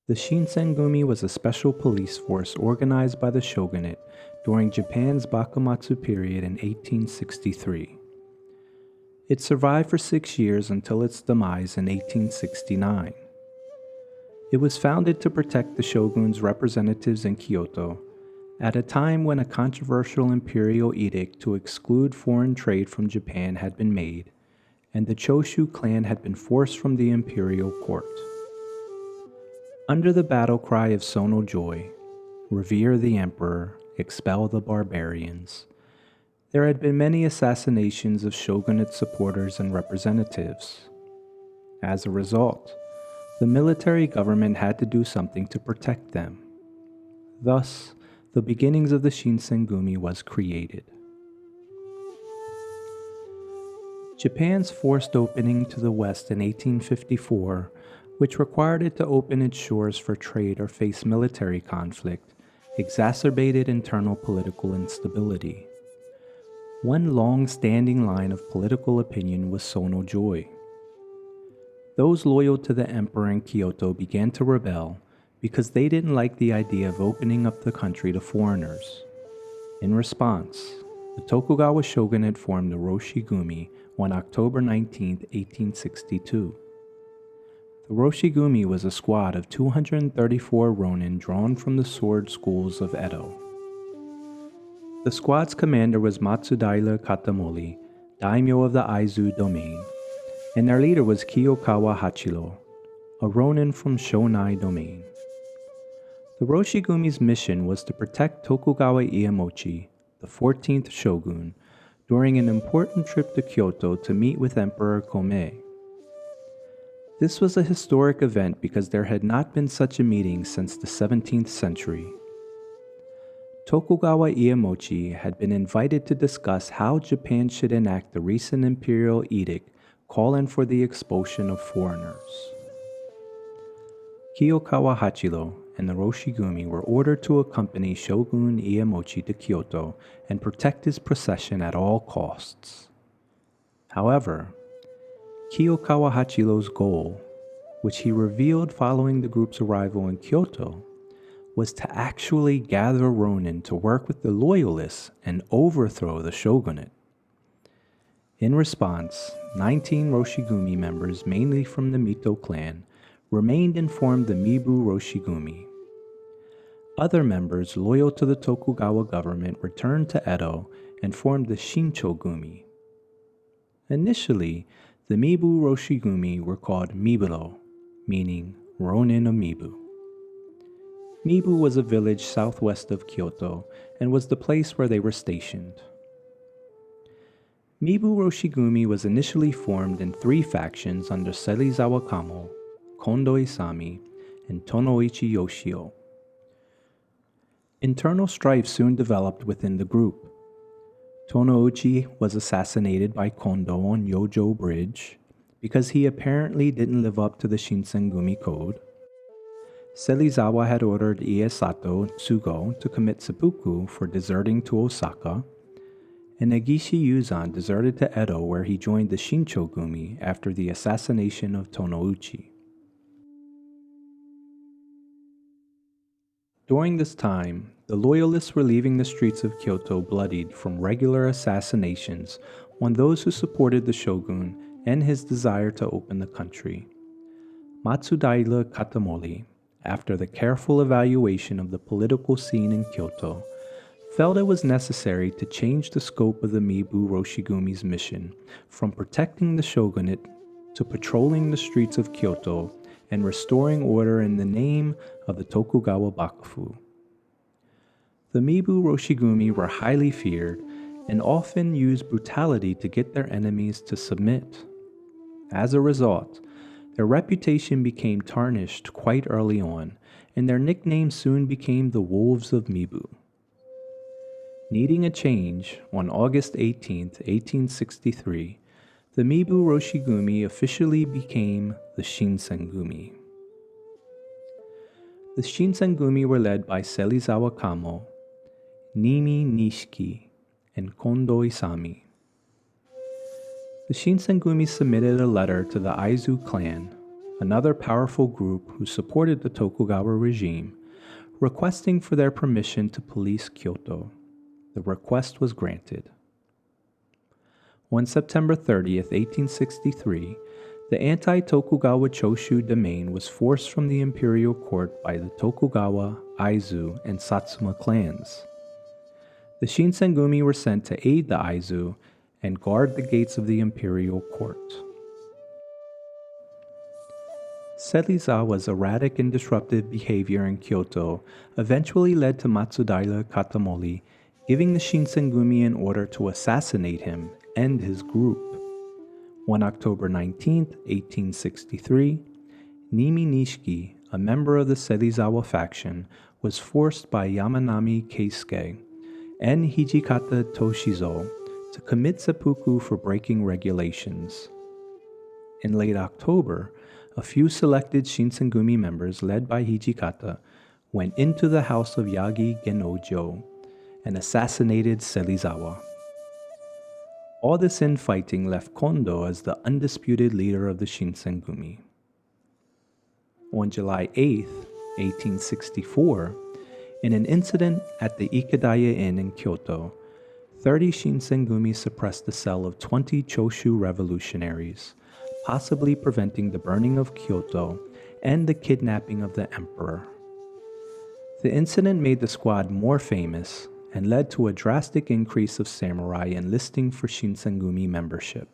The Shinsengumi was a special police force organized by the shogunate during Japan's Bakumatsu period in 1863. It survived for 6 years until its demise in 1869. It was founded to protect the shogun's representatives in Kyoto at a time when a controversial imperial edict to exclude foreign trade from Japan had been made, and the Chōshū clan had been forced from the imperial court. Under the battle cry of sonnō joy, Revere the Emperor, Expel the Barbarians, there had been many assassinations of shogunate supporters and representatives. As a result, the military government had to do something to protect them. Thus, the beginnings of the Shinsengumi was created. Japan's forced opening to the West in 1854, which required it to open its shores for trade or face military conflict, exacerbated internal political instability. One long-standing line of political opinion was sonnō joy. Those loyal to the emperor in Kyoto began to rebel because they didn't like the idea of opening up the country to foreigners. In response, the Tokugawa shogunate formed the Roshigumi on October 19, 1862. The Roshigumi was a squad of 234 ronin drawn from the sword schools of Edo. The squad's commander was Matsudaira Katamori, daimyo of the Aizu domain, and their leader was Kiyokawa Hachiro, a ronin from Shōnai domain. The Roshigumi's mission was to protect Tokugawa Iemochi, the 14th shogun, during an important trip to Kyoto to meet with Emperor Komei. This was a historic event because there had not been such a meeting since the 17th century. Tokugawa Iemochi had been invited to discuss how Japan should enact the recent imperial edict calling for the expulsion of foreigners. Kiyokawa Hachiro and the Roshigumi were ordered to accompany Shogun Iemochi to Kyoto and protect his procession at all costs. However, Kiyokawa Hachiro's goal, which he revealed following the group's arrival in Kyoto, was to actually gather ronin to work with the loyalists and overthrow the shogunate. In response, 19 Roshigumi members, mainly from the Mito clan, remained and formed the Mibu Roshigumi. Other members loyal to the Tokugawa government returned to Edo and formed the Shinchōgumi. Initially, the Mibu Roshigumi were called Miburo, meaning Ronin of Mibu. Mibu was a village southwest of Kyoto and was the place where they were stationed. Mibu Roshigumi was initially formed in 3 factions under Serizawa Kamo, Kondo Isami, and Tonoichi Yoshio. Internal strife soon developed within the group. Tonouchi was assassinated by Kondo on Yojo Bridge because he apparently didn't live up to the Shinsengumi code. Serizawa had ordered Iesato Tsugo to commit seppuku for deserting to Osaka, and Negishi Yuzan deserted to Edo where he joined the Shinchōgumi after the assassination of Tonouchi. During this time, the loyalists were leaving the streets of Kyoto bloodied from regular assassinations on those who supported the shogun and his desire to open the country. Matsudaira Katamori, after the careful evaluation of the political scene in Kyoto, felt it was necessary to change the scope of the Mibu Roshigumi's mission from protecting the shogunate to patrolling the streets of Kyoto and restoring order in the name of the Tokugawa Bakufu. The Mibu Roshigumi were highly feared and often used brutality to get their enemies to submit. As a result, their reputation became tarnished quite early on, and their nickname soon became the Wolves of Mibu. Needing a change, on August 18, 1863, the Mibu Roshigumi officially became the Shinsengumi. The Shinsengumi were led by Serizawa Kamo, Nimi Nishiki, and Kondo Isami. The Shinsengumi submitted a letter to the Aizu clan, another powerful group who supported the Tokugawa regime, requesting for their permission to police Kyoto. The request was granted. On September 30th, 1863, the anti-Tokugawa Chōshū domain was forced from the imperial court by the Tokugawa, Aizu, and Satsuma clans. The Shinsengumi were sent to aid the Aizu and guard the gates of the imperial court. Serizawa's erratic and disruptive behavior in Kyoto eventually led to Matsudaira Katamori giving the Shinsengumi an order to assassinate him and his group. On October 19, 1863, Nimi Nishiki, a member of the Serizawa faction, was forced by Yamanami Keisuke and Hijikata Toshizo to commit seppuku for breaking regulations. In late October, a few selected Shinsengumi members led by Hijikata went into the house of Yagi Gennojo and assassinated Serizawa. All this infighting left Kondo as the undisputed leader of the Shinsengumi. On July 8, 1864, in an incident at the Ikedaya Inn in Kyoto, 30 Shinsengumi suppressed a cell of 20 Chōshū revolutionaries, possibly preventing the burning of Kyoto and the kidnapping of the emperor. The incident made the squad more famous and led to a drastic increase of samurai enlisting for Shinsengumi membership.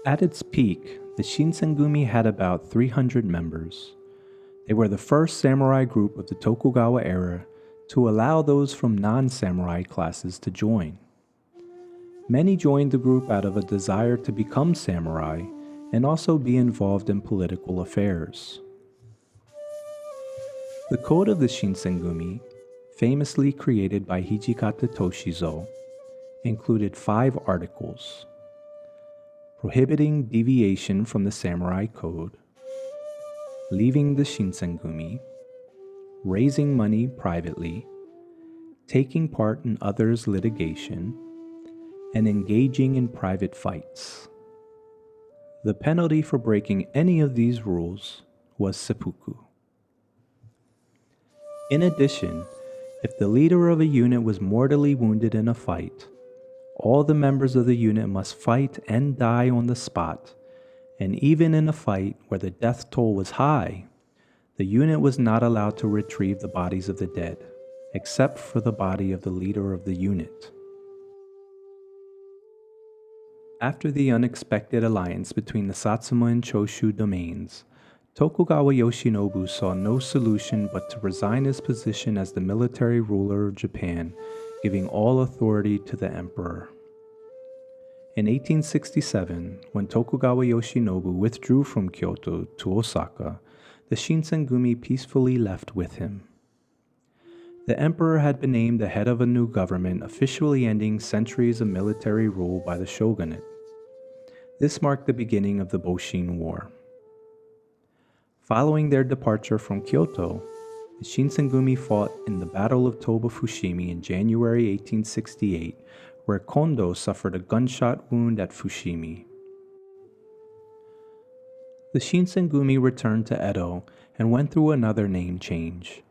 At its peak, the Shinsengumi had about 300 members. They were the first samurai group of the Tokugawa era to allow those from non-samurai classes to join. Many joined the group out of a desire to become samurai and also be involved in political affairs. The Code of the Shinsengumi, famously created by Hijikata Toshizo, included 5 articles: prohibiting deviation from the samurai code, leaving the Shinsengumi, raising money privately, taking part in others' litigation, and engaging in private fights. The penalty for breaking any of these rules was seppuku. In addition, if the leader of a unit was mortally wounded in a fight, all the members of the unit must fight and die on the spot, and even in a fight where the death toll was high, the unit was not allowed to retrieve the bodies of the dead, except for the body of the leader of the unit. After the unexpected alliance between the Satsuma and Chōshū domains, Tokugawa Yoshinobu saw no solution but to resign his position as the military ruler of Japan, giving all authority to the emperor. In 1867, when Tokugawa Yoshinobu withdrew from Kyoto to Osaka, the Shinsengumi peacefully left with him. The emperor had been named the head of a new government, officially ending centuries of military rule by the shogunate. This marked the beginning of the Boshin War. Following their departure from Kyoto, the Shinsengumi fought in the Battle of Toba Fushimi in January 1868, where Kondo suffered a gunshot wound at Fushimi. The Shinsengumi returned to Edo and went through another name change,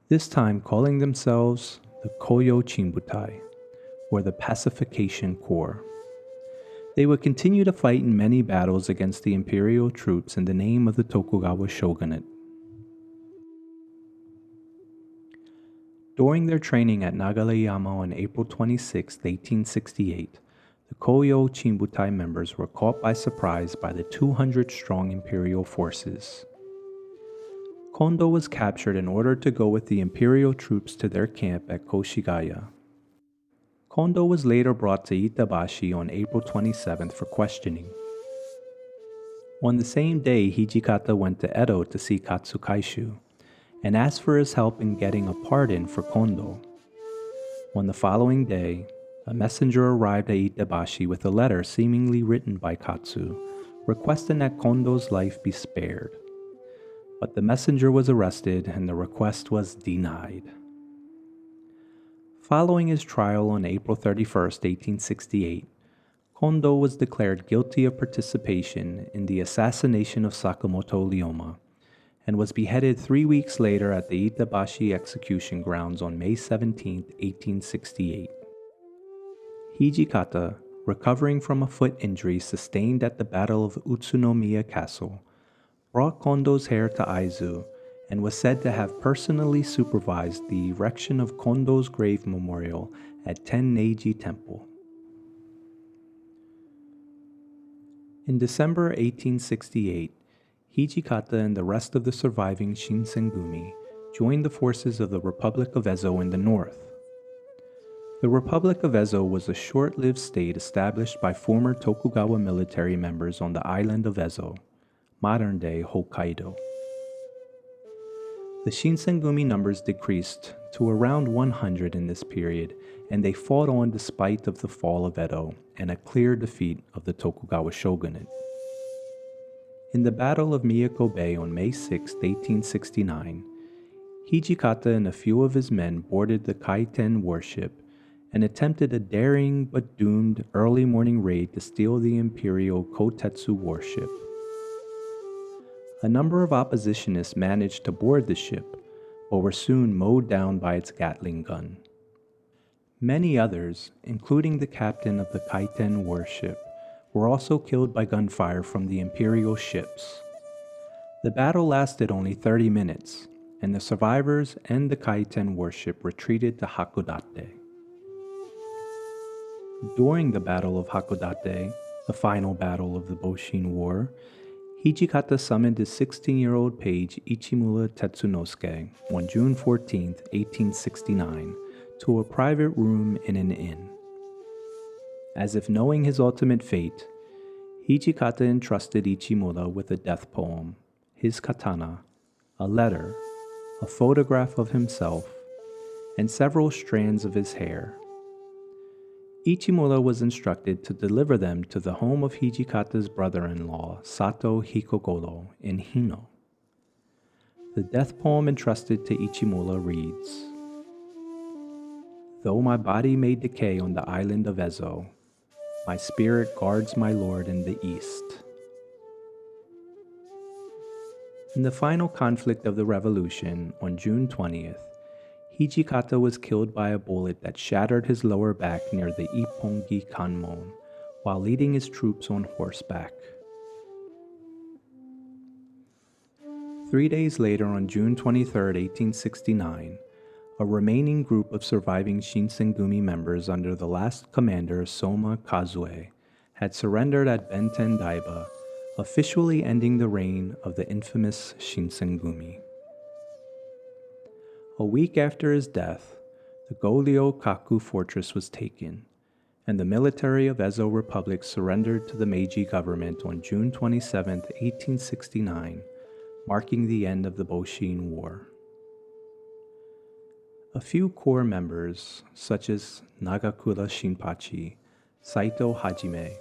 this time calling themselves the Koyo Chinbutai, or the Pacification Corps. They would continue to fight in many battles against the imperial troops in the name of the Tokugawa shogunate. During their training at Nagareyama on April 26, 1868, the Koyo Chinbutai members were caught by surprise by the 200-strong imperial forces. Kondo was captured and ordered to go with the imperial troops to their camp at Koshigaya. Kondo was later brought to Itabashi on April 27th for questioning. On the same day, Hijikata went to Edo to see Katsukaishu and asked for his help in getting a pardon for Kondo. On the following day, a messenger arrived at Itabashi with a letter seemingly written by Katsu, requesting that Kondo's life be spared. But the messenger was arrested and the request was denied. Following his trial on April 31, 1868, Kondo was declared guilty of participation in the assassination of Sakamoto Ryoma and was beheaded 3 weeks later at the Itabashi execution grounds on May 17, 1868. Hijikata, recovering from a foot injury sustained at the Battle of Utsunomiya Castle, brought Kondo's heir to Aizu and was said to have personally supervised the erection of Kondo's grave memorial at Tenneiji Temple. In December 1868, Hijikata and the rest of the surviving Shinsengumi joined the forces of the Republic of Ezo in the north. The Republic of Ezo was a short-lived state established by former Tokugawa military members on the island of Ezo, modern-day Hokkaido. The Shinsengumi numbers decreased to around 100 in this period, and they fought on despite of the fall of Edo and a clear defeat of the Tokugawa Shogunate. In the Battle of Miyako Bay on May 6, 1869, Hijikata and a few of his men boarded the Kaiten warship and attempted a daring but doomed early morning raid to steal the imperial Kotetsu Warship. A number of oppositionists managed to board the ship, but were soon mowed down by its Gatling gun. Many others, including the captain of the Kaiten warship, were also killed by gunfire from the imperial ships. The battle lasted only 30 minutes, and the survivors and the Kaiten warship retreated to Hakodate. During the Battle of Hakodate, the final battle of the Boshin War, Hijikata summoned his 16-year-old page Ichimura Tetsunosuke on June 14, 1869, to a private room in an inn. As if knowing his ultimate fate, Hijikata entrusted Ichimura with a death poem, his katana, a letter, a photograph of himself, and several strands of his hair. Ichimura was instructed to deliver them to the home of Hijikata's brother-in-law, Sato Hikogoro, in Hino. The death poem entrusted to Ichimura reads, "Though my body may decay on the island of Ezo, my spirit guards my lord in the east." In the final conflict of the revolution, on June 20th, Hijikata was killed by a bullet that shattered his lower back near the Ippongi Kanmon while leading his troops on horseback. 3 days later, on June 23, 1869, a remaining group of surviving Shinsengumi members under the last commander Soma Kazue had surrendered at Benten Daiba, officially ending the reign of the infamous Shinsengumi. A week after his death, the Goryo-kaku fortress was taken, and the military of Ezo Republic surrendered to the Meiji government on June 27, 1869, marking the end of the Boshin War. A few core members, such as Nagakura Shinpachi, Saito Hajime,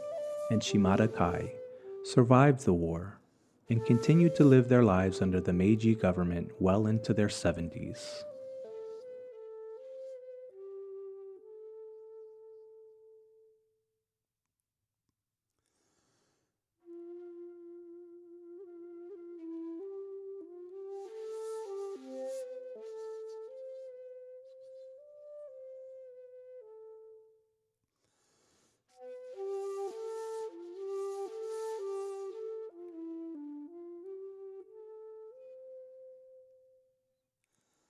and Shimada Kai, survived the war and continued to live their lives under the Meiji government well into their 70s.